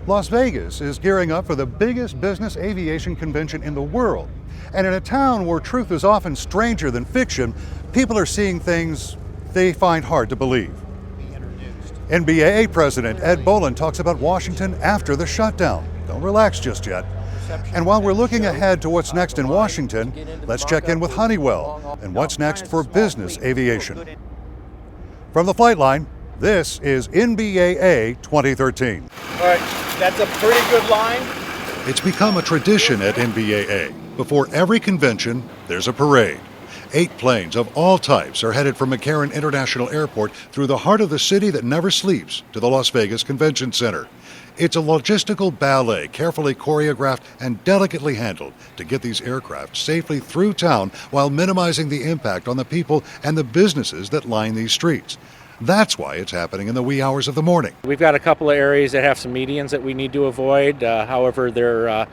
Las Vegas is gearing up for the biggest business aviation convention in the world. And in a town where truth is often stranger than fiction, people are seeing things they find hard to believe. NBAA President Ed Bolen talks about Washington after the shutdown. Don't relax just yet. And while we're looking ahead to what's next in Washington, let's check in with Honeywell and what's next for business aviation. From the flight line, this is NBAA 2013. All right, that's a pretty good line. It's become a tradition at NBAA. Before every convention, there's a parade. 8 planes of all types are headed from McCarran International Airport through the heart of the city that never sleeps to the Las Vegas Convention Center. It's a logistical ballet, carefully choreographed and delicately handled to get these aircraft safely through town while minimizing the impact on the people and the businesses that line these streets. That's why it's happening in the wee hours of the morning. We've got a couple of areas that have some medians that we need to avoid. However, they're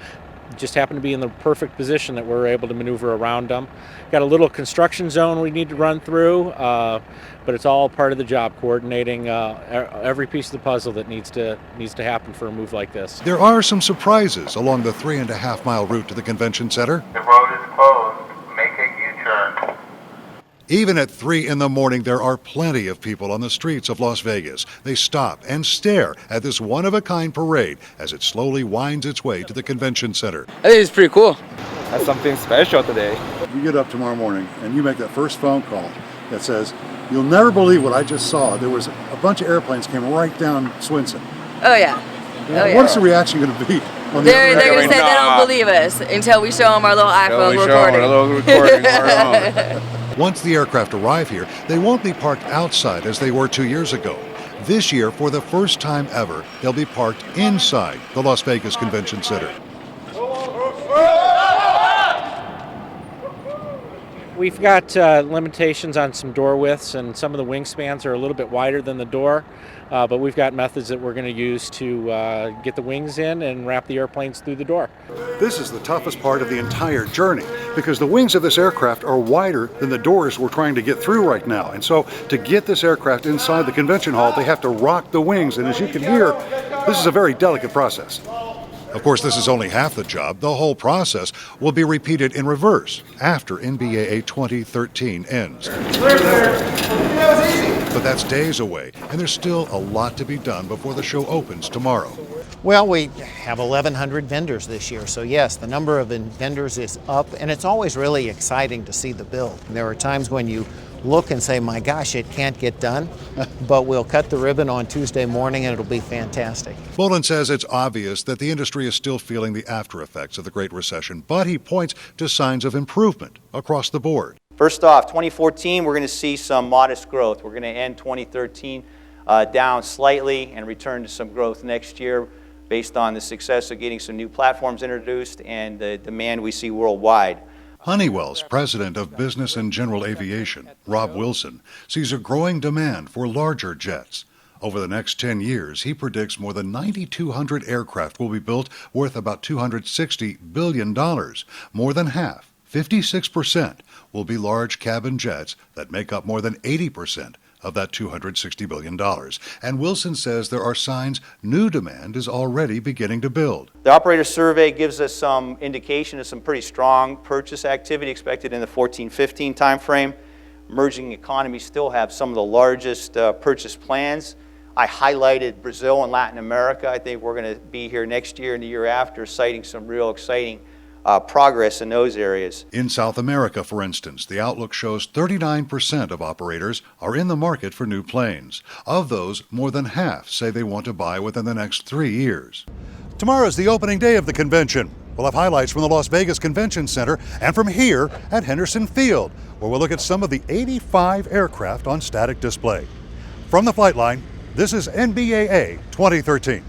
just happen to be in the perfect position that we're able to maneuver around them. Got a little construction zone we need to run through, but it's all part of the job, coordinating every piece of the puzzle that needs to happen for a move like this. There are some surprises along the 3.5-mile route to the convention center. The road is closed. Make a U-turn. Even at 3 in the morning, there are plenty of people on the streets of Las Vegas. They stop and stare at this one-of-a-kind parade as it slowly winds its way to the convention center. I think it's pretty cool. That's something special today. You get up tomorrow morning and you make that first phone call that says, "You'll never believe what I just saw. There was a bunch of airplanes came right down Swinson." Oh yeah. Oh, yeah. What's the reaction going to be? They're going to say they don't believe us until we show them our little iPhone recording. Once the aircraft arrive here, they won't be parked outside as they were 2 years ago. This year, for the first time ever, they'll be parked inside the Las Vegas Convention Center. We've got limitations on some door widths, and some of the wingspans are a little bit wider than the door, but we've got methods that we're going to use to get the wings in and wrap the airplanes through the door. This is the toughest part of the entire journey because the wings of this aircraft are wider than the doors we're trying to get through right now. And so to get this aircraft inside the convention hall, they have to rock the wings. And as you can hear, this is a very delicate process. Of course, this is only half the job. The whole process will be repeated in reverse after NBAA 2013 ends. But that's days away, and there's still a lot to be done before the show opens tomorrow. Well, we have 1,100 vendors this year, so yes, the number of vendors is up, and it's always really exciting to see the build. There are times when you look and say, my gosh, it can't get done, but we'll cut the ribbon on Tuesday morning and it'll be fantastic. Bolen says it's obvious that the industry is still feeling the after effects of the Great Recession, but he points to signs of improvement across the board. First off, 2014, we're going to see some modest growth. We're going to end 2013 down slightly and return to some growth next year based on the success of getting some new platforms introduced and the demand we see worldwide. Honeywell's president of business and general aviation, Rob Wilson, sees a growing demand for larger jets. Over the next 10 years, he predicts more than 9,200 aircraft will be built worth about $260 billion. More than half, 56%, will be large cabin jets that make up more than 80% of that $260 billion. And Wilson says there are signs new demand is already beginning to build. The operator survey gives us some indication of some pretty strong purchase activity expected in the 14-15 timeframe. Emerging economies still have some of the largest purchase plans. I highlighted Brazil and Latin America. I think we're going to be here next year and the year after citing some real exciting progress in those areas. In South America, for instance, the outlook shows 39% of operators are in the market for new planes. Of those, more than half say they want to buy within the next 3 years. Tomorrow's the opening day of the convention. We'll have highlights from the Las Vegas Convention Center and from here at Henderson Field, where we'll look at some of the 85 aircraft on static display. From the flight line, this is NBAA 2013.